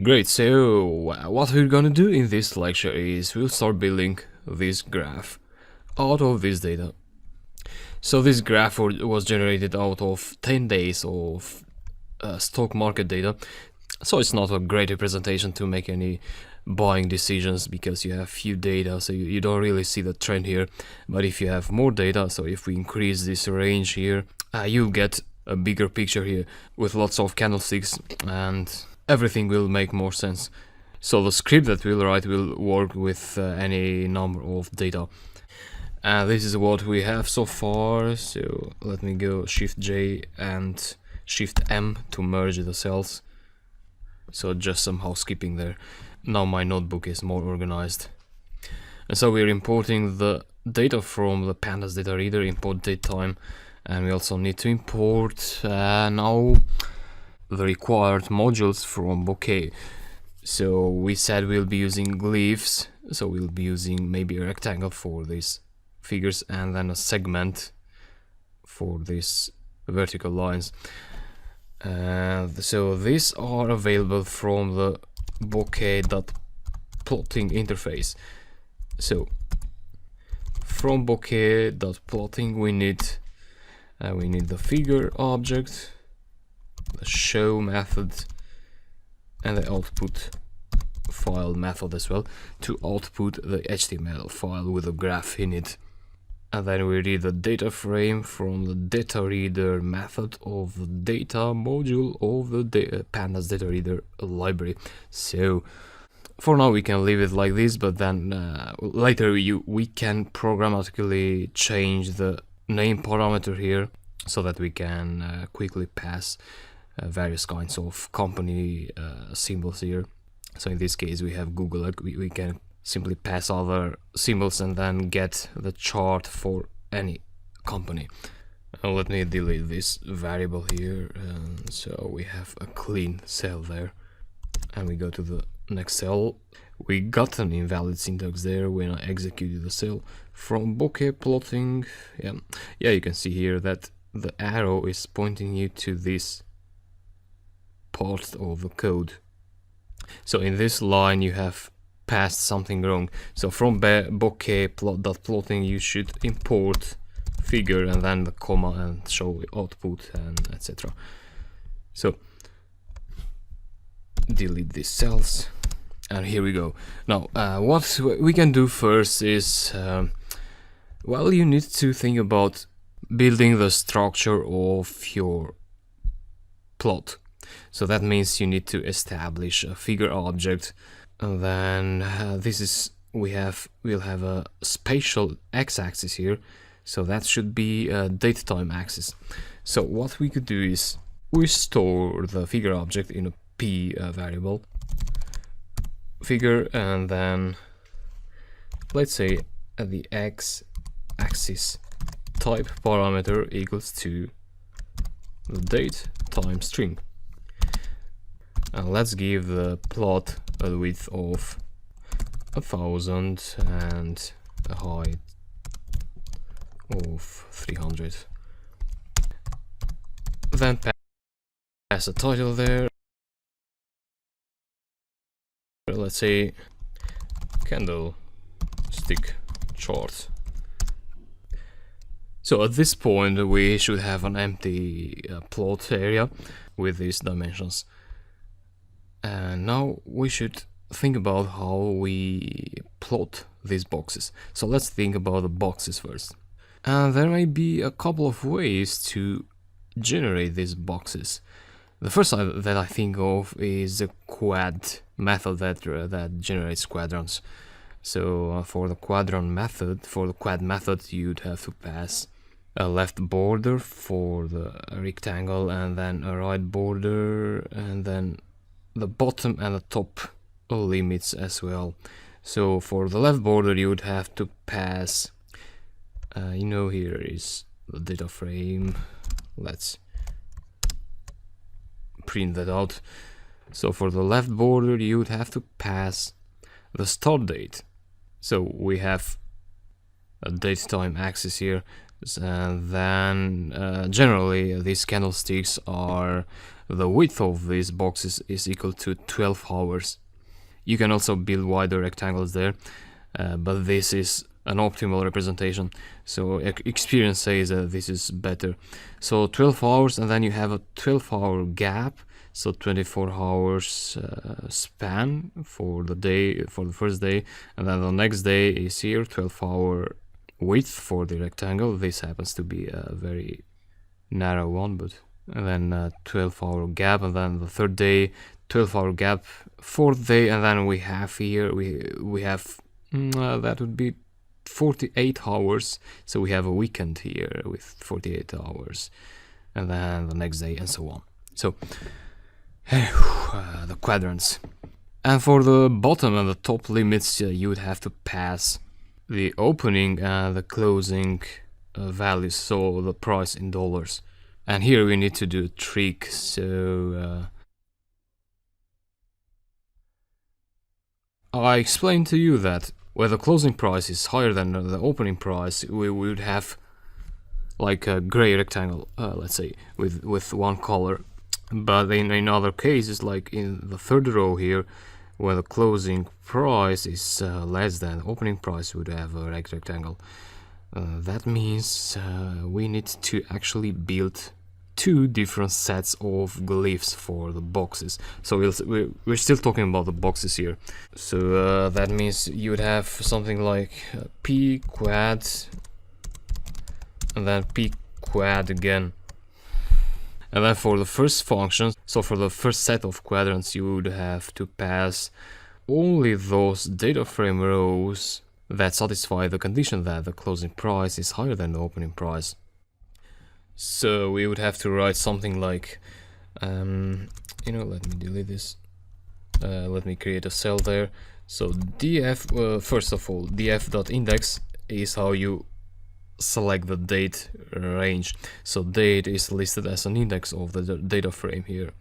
Great, so what we're gonna do in this lecture is we'll start building this graph out of this data. So this graph was generated out of 10 days of stock market data, so it's not a great representation to make any buying decisions because you have few data, so you don't really see the trend here. But if you have more data, so if we increase this range here, you'll get a bigger picture here with lots of candlesticks and everything will make more sense. So the script that we'll write will work with any number of data. This is what we have so far, so let me go Shift J and Shift M to merge the cells. So just some housekeeping there. Now my notebook is more organized. And so we're importing the data from the pandas data reader, import datetime, and we also need to import now the required modules from Bokeh. So we said we'll be using glyphs, so we'll be using maybe a rectangle for these figures and then a segment for these vertical lines. So these are available from the bokeh.plotting interface. So from bokeh.plotting we need the figure object, the show method, and the output file method as well to output the HTML file with a graph in it. And then we read the data frame from the data reader method of the data module of the pandas data reader library. So for now we can leave it like this, but then later we can programmatically change the name parameter here so that we can quickly pass various kinds of company symbols here. So in this case we have Google. We can simply pass other symbols and then get the chart for any company. Let me delete this variable here, so we have a clean cell there, and we go to the next cell. We got an invalid syntax there when I executed the cell. From bokeh plotting, yeah, you can see here that the arrow is pointing you to this part of the code. So in this line you have passed something wrong. So from bokeh.plotting you should import figure and then the comma and show output and etc. So delete these cells and here we go. Now what we can do first is well, you need to think about building the structure of your plot. So that means you need to establish a figure object, and then we'll have a spatial x-axis here, so that should be a datetime axis. So what we could do is we store the figure object in a p variable figure, and then let's say the x-axis type parameter equals to the date time string. And let's give the plot a width of 1000 and a height of 300. Then pass a title there. Let's say candlestick chart. So at this point we should have an empty plot area with these dimensions. And now we should think about how we plot these boxes. So let's think about the boxes first. And there may be a couple of ways to generate these boxes. The first that I think of is the quad method that generates quadrants. So for the quad method, you'd have to pass a left border for the rectangle and then a right border and then the bottom and the top limits as well. So for the left border you would have to pass here is the data frame. Let's print that out. So for the left border you would have to pass the start date. So we have a datetime axis here, And then generally these candlesticks are, the width of these boxes is equal to 12 hours. You can also build wider rectangles there, but this is an optimal representation, so experience says that this is better. So 12 hours, and then you have a 12-hour gap, so 24 hours span for the day, for the first day, and then the next day is here, 12-hour width for the rectangle. This happens to be a very narrow one, but and then 12-hour gap, and then the third day 12-hour gap, fourth day, and then we have here we have that would be 48 hours, so we have a weekend here with 48 hours, and then the next day, and so on. So the quadrants. And for the bottom and the top limits, you would have to pass the opening and the closing values, so the price in dollars. And here we need to do a trick, so I explained to you that where the closing price is higher than the opening price, we would have like a gray rectangle, let's say, with one color. But in other cases, like in the third row here, where the closing price is less than the opening price, we would have a rectangle. That means we need to actually build two different sets of glyphs for the boxes. So we're still talking about the boxes here. So that means you would have something like p quad and then p quad again. And then for the first function, so for the first set of quadrants, you would have to pass only those data frame rows that satisfy the condition that the closing price is higher than the opening price. So we would have to write something like, let me delete this. Let me create a cell there. So df, first of all, df.index is how you select the date range. So date is listed as an index of the data frame here.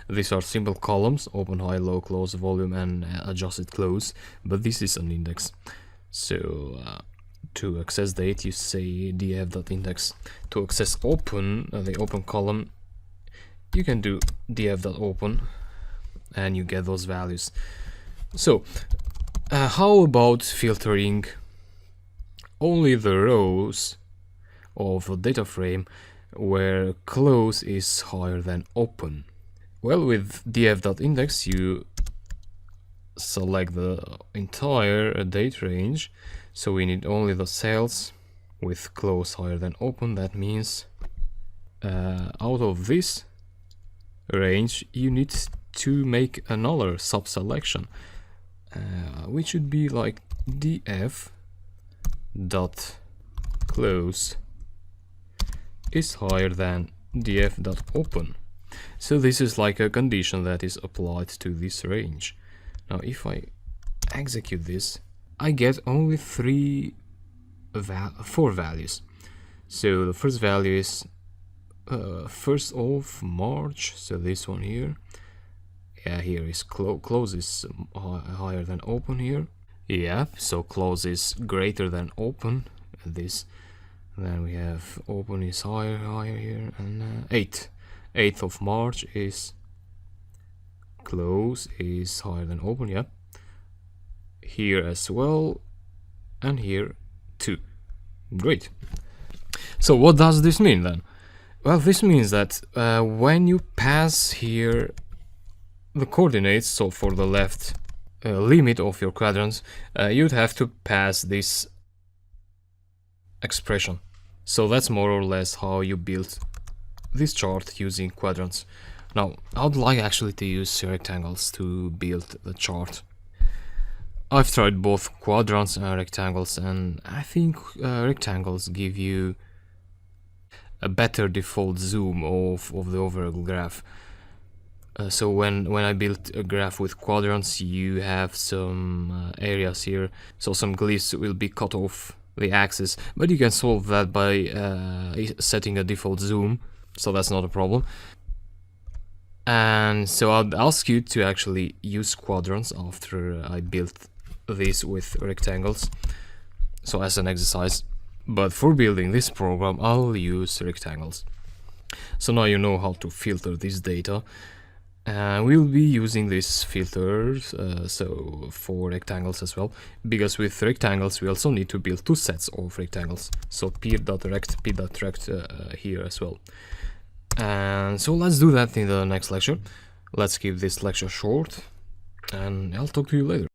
These are simple columns: open, high, low, close, volume, and adjusted close, but this is an index. So to access date, you say df.index. To access open, the open column, you can do df.open, and you get those values. So how about filtering only the rows of the data frame where close is higher than open? Well, with df.index, you select the entire date range, so we need only the cells with close higher than open. That means out of this range, you need to make another sub-selection, which would be like df dot close is higher than df dot open. So this is like a condition that is applied to this range. Now if I execute this, I get only four values. So the first value is 1st of March, so this one here. Yeah, here is close is higher than open here. Yeah, so close is greater than open. This, then we have open is higher here, and 8th of March is close is higher than open. Yeah, here as well, and here too. Great. So what does this mean then? Well, this means that when you pass here the coordinates, so for the left limit of your quadrants, you'd have to pass this expression. So that's more or less how you build this chart using quadrants. Now, I would like actually to use rectangles to build the chart. I've tried both quadrants and rectangles, and I think rectangles give you a better default zoom of the overall graph. So when I built a graph with quadrants, you have some areas here, so some glyphs will be cut off the axis, but you can solve that by setting a default zoom, so that's not a problem. And so I'd ask you to actually use quadrants after I built this with rectangles, so as an exercise. but for building this program I'll use rectangles. So now you know how to filter this data. We'll be using these filters so for rectangles as well, because with rectangles we also need to build two sets of rectangles, so p.rect, p.rect here as well. And so let's do that in the next lecture. Let's keep this lecture short, and I'll talk to you later.